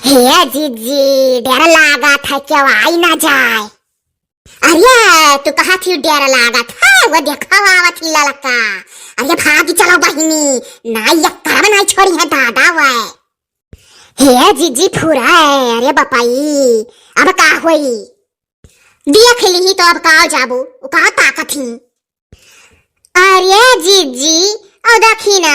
हे जीजी डर लागा था क्या आई ना जाए। अरे तू कहा थी डर लागा था वो देखा आवा थी ललका। अरे भागी चलो बहिनी ना ये करम नहीं छोड़ी है दादा वे। हे जीजी फुरा है। अरे बपाई अब का होई देख ली तो अब का जाबू का ताकत ही। अरे जीजी और देखी ना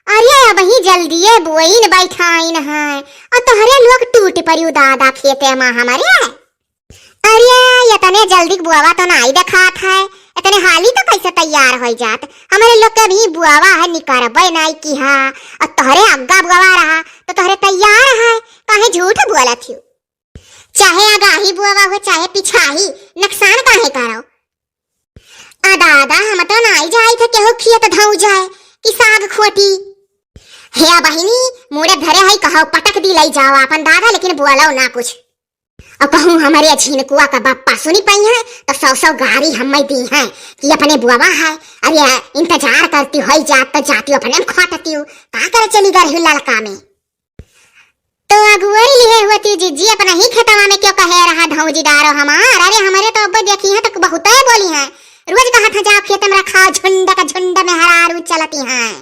अरे अब ही जल्दी बोइन बैठाइन है और तोहरे लोग टूट पड़ी दादा खेते में हमारे। अरे इतने जल्दी बुआवा तो नहीं देखात है। इतने हाली तो कैसे तैयार हो जात। हमारे लोग के भी बुआवा है निकरबे नहीं की हा और तोहरे अग्गा बुआवा रहा तो तोहरे तैयार है। काहे झूठ बोला थी। चाहे आगाही बुआवा हो चाहे पिछाही नुकसान काहे करो। दादा हम तो नहीं जाए थे केहू खेत धाऊ जाए कि साग खोटी। हे बहिनी मोरे धरे है कहो पटक दी लाई जाओ अपन दादा लेकिन बोलो ना कुछ। और कहूँ हमारे झिनकुआ का बापा सुनी पाई है तो 100 गाड़ी हम दी है कि अपने बुआवा है। अरे इंतजार करती हो जात तो जाती हो अपने खोटती हूँ का करे चली गई लड़का में। तो अगुवरी लिए होती जीजी अपना ही खेतवा में क्यों कहे रहा धौजी डारो हमार। अरे हमारे तो अब देखी है तो बहुत बोली है रोज कहा था जाओ खेत में रखा झुंड का झुंड में हरारू चलती हैं।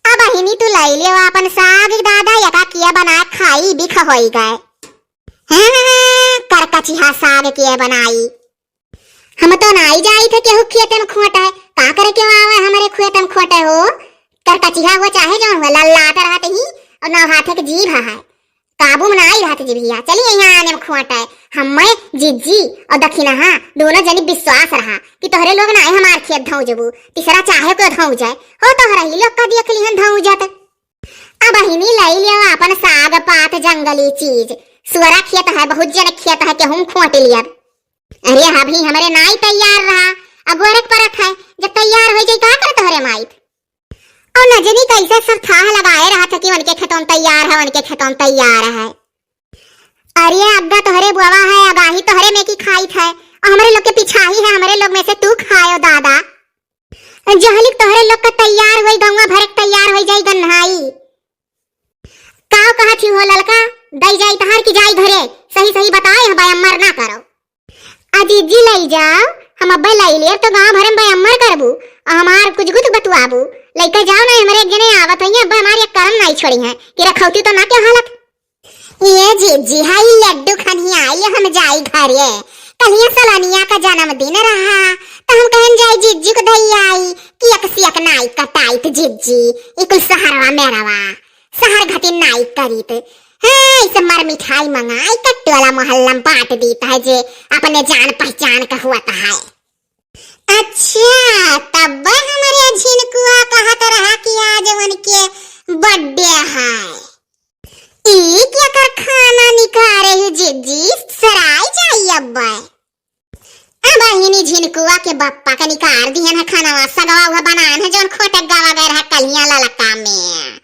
अब बहिनी तू लाई ले अपन साग दादा यका किया बना खाई भी खहोई गए। करकचिहा साग किया बनाई। हम तो नहीं जाई थे केहू खेत में खोटा है का करे क्यों आवे हमारे खेत में खोटे हो। करकचिहा हो चाहे जो हो लल्लात रहते ही और ना हाथे के जीभ है काबू में नहीं रहते जीभिया। चलिए यहाँ आने में खोटा है हमें जीजी और दक्षिणा दोनों जनी विश्वास रहा कि तोहरे लोग ना हमार खेत धाऊ जबू तीसरा चाहे को धाऊ जाए हो तोहरा ही लोग का देख लिहन धाऊ जात। अब बहिनी लाई लियो अपन साग पात जंगली चीज सुअरा खेत है बहुत जन खेत है के हम खोट लिया। अरे अभी हमारे नाई तैयार रहा अब गोरख परख है जब तैयार हो जाए का कर तोहरे माई और नजनी कैसे सब था लगाए रहा था कि उनके खेतों में तैयार है उनके खेतों में तैयार है। अरे अब्बा तोहरे बुआवा है अगाही तोहरे में की खाई था और हमारे लोग के पिछाही है हमारे लोग में से तू खायो दादा। जहली तोहरे लोग का तैयार होई गंगा भरक तैयार हो जाई गन्हाई काव कहा थी हो ललका दई जाई तहार की जाई घरे सही सही बताए भाई अमर ना करो। अजीजी लाई जाओ हम अब्बा लाई ले तो गांव भर में भाई अमर करबू हमार कुछ गुत बतवाबू लइका जाओ ना हमारे एक जने आवत है अब्बा हमारी कर्म नहीं छोड़ी है कि रखौती तो ना क्या हालत। ये जीजी हाई लड्डू खनी आई हम जाई घरे कलिया सलानिया का जन्मदिन रहा तो हम कहन जाई जीजी को दई आई कि एक नाई कटाई तो जीजी इकुल सहारवा मेरावा सहर घटी नाई करीत है इसे मर मिठाई मंगाई कट्टे वाला मोहल्ला में बांट देता है जे अपने जान पहचान का हुआ है। अच्छा तब हमारे झिनकुआ कहत रहा कि आज उनके बर्थडे है ई क्या कर खाना निकाल रही जीजी सराय जाइए अब्बा। अब बहिनी झिनकुआ के बप्पा का निकाल दिया है खाना सगवा हुआ बनाना है जो खोटक गवा गए रहा कलिया ललका में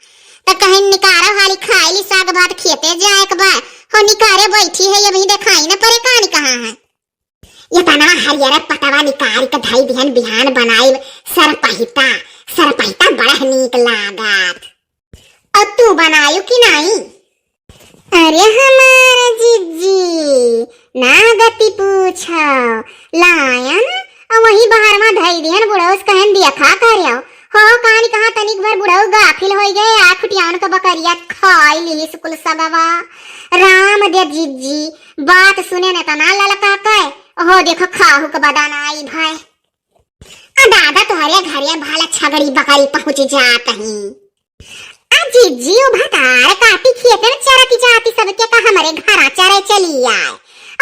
तो कहीं निकारो हाली खाई साग भात खेते जाए एक बार हो निकारे बैठी है ये भी दिखाई ना परे कहानी कहाँ है। ये तना हरियर पटवा निकाल के धाई बिहान बिहान बनाई सरपहिता बड़ा नीक लागत और तू बनायु कि नहीं। अरे हमारा जीजी ना गति पूछो लाया ना और वही बाहर में धाई दिहन बुढ़ऊ कहन दिया खा करियो हो कहानी कहा तनिक भर बुढ़ऊ गाफिल हो गए आ खुटियान का बकरिया खाई ली स्कूल सबवा राम दे जीजी बात सुने न तना ललका कहे हो देखो खाहू का बदाना आई भाई दादा तुम्हारे घरे भाला छगड़ी बकरी पहुंच जात ही जीजी भतार काटी खेत में चरती जाती सबके का हमारे घर चरे चली आए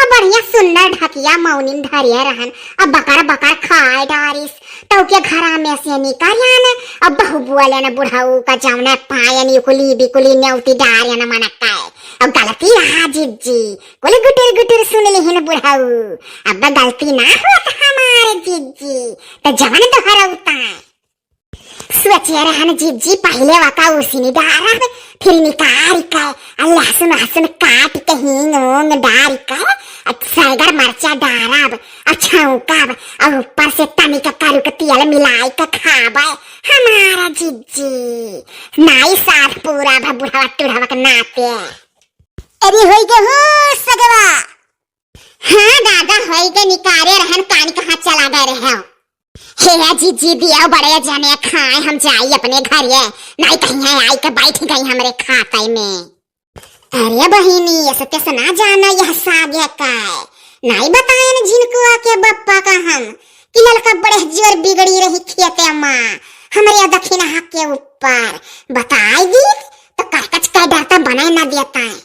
अब बढ़िया सुंदर ढकिया मौनिम धरिया रहन अब बकर बकर खाए डारिस तो के घरा में से निकाल आना अब बहु बुआले न बुढ़ाऊ का जावने पायन युकुली बिकुली नेउती डारिया न मनकाए अब गलती रहा जीजी कोले गुटर गुटर सुन लेहिन बुढ़ाऊ अब गलती ना होत हमारे जीजी तो जवन तो हरौता सोचे रहन जीजी पहले वाका उसी डारा फिर निकाल के लहसुन लहसुन काट के हींग ओंग डाल के सैगर मरचा डारब छौंकब और ऊपर से तनी का करू के तेल मिलाई के खाबे हमारा जीजी नाई साथ पूरा बुढ़ावा टुढ़ावा के नाते। अरे होई के हो सगवा। हाँ दादा होई के निकारे रहन कान कहाँ चला गए रहे हो। हे जी दिया बड़े जने खाए हम जाई अपने घर ये नहीं कहीं है आई के बैठ गई हमरे खाते में। अरे बहिनी ऐसे कैसे ना जाना यह साग है काय नहीं बताए न जिनको आके बप्पा का हम कि लड़का बड़े जोर बिगड़ी रही खेते माँ हमारे दक्षिण हाथ के ऊपर बताएगी तो कच का डरता बनाए ना देता है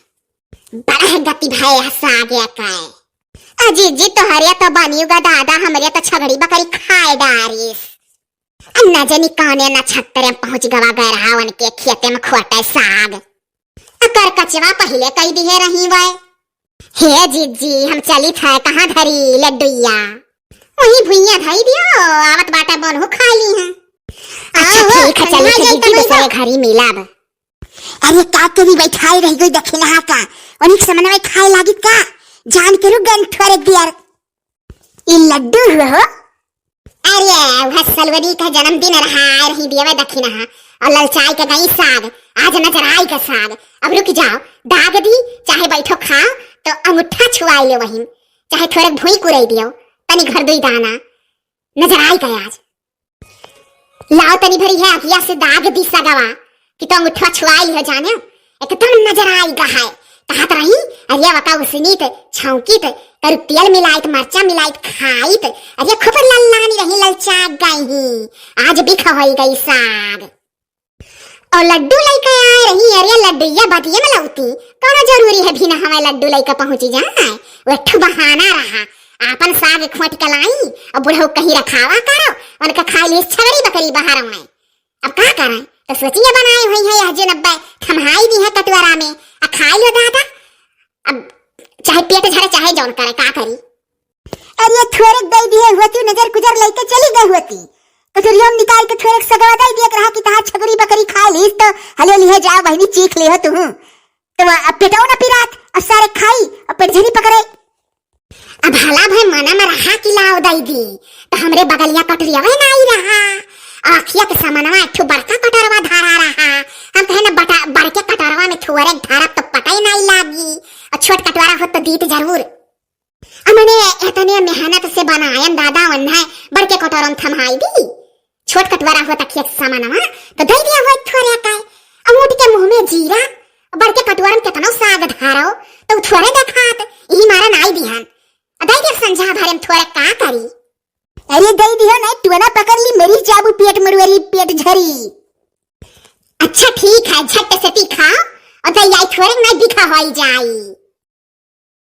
बड़ा है गति भाई साग है काय। अजी जी तो हरिया तो बनियोगा दादा हमारे तो छगड़ी बकरी खाए डारिस अन्ना जनी काने ना छत्तरे पहुंच गवा गए रहा उनके खेते में खोटे साग अकर कचवा पहले कई दिए रही वै। हे जीजी हम चली थे कहाँ धरी लड्डुया वही भुइया धई दियो आवत बाटा बन हो खा ली है। अच्छा ठीक है चली थे जीजी दूसरे घर ही मिलाब। अरे का करी बैठाई रह गई दखिना का उन्हीं समन में खाए लागी का जान के रुगन थोड़े दियर ये लड्डू हो। अरे वह सलवरी का जन्मदिन रहा रही दिया दखिना और ललचाई का गई साग आज नजर आई का साग अब रुक जाओ दाग दी चाहे बैठो खाओ तो अंगूठा छुआई ले वहीं चाहे थोड़े भूई कुरई दियो तनी घर दुई दाना नजर आई का आज लाओ तनी भरी है अकिया से दाग दी सगवा कि तो अंगूठा छुआई हो जाने एकदम नजर आई का है कहात रही अरे वका उसनीत छौकीत कर तेल मिलाइत मरचा मिलाइत खाइत अरे खूब लल्लानी रही ललचा गई आज भी खवाई गई साग और लड्डू लेके आए रही अरे लड्डूया बदिए में लौती कौन जरूरी है भी ना हमें लड्डू लेके पहुंची जाए वह बहाना रहा आपन साग खोट के लाई और बुढ़ऊ कहीं रखावा करो उनका खा ली छगड़ी बकरी बाहर में अब क्या करें तो सोचिए बनाए हुई है यह जो 90 थमहाई दी है कटोरा में आ खाई लो दादा अब चाहे पेट झरे चाहे जौन करे का करी। अरे थोड़े दई दी है होती नजर गुजर लेके चली गई होती कटोरिया में निकाल के थोड़े सगवा दई दिया रहा कि तहां छगड़ी बकरी खा लीस तो हले लिए जा बहनी चीख ले हो तू तो अब पेटाओ ना पिरात अब सारे खाई और पेट झरी पकड़े अब हला भाई मना में रहा कि लाओ दई दी तो हमरे बगलिया कटोरिया में नहीं रहा आखिया के सामानवा एक बड़का कटोरवा धारा रहा हम कहे ना बड़के कटोरवा में थोड़े धारा तो पता ही नहीं लागी और छोट कटोरा हो तो दीत जरूर हमने इतने मेहनत से बनायन दादा वन्ना बड़के कटोरा में थमाई दी छोट कटोरा हो तकिया के सामानवा तो दे दिया हो थोड़े का अमूट के मुंह में जीरा बड़के कटोरा में कितना साग धारो तो थोड़े देखात यही मारा नाई दिहन दे दे संझा भरे में थोड़े का करी। अरे दई दियो ना टुना पकड़ ली मेरी जाबू पेट मरवेरी पेट झरी। अच्छा ठीक है झट से तीखा और दई आई थोड़े नहीं दिखा होई जाई।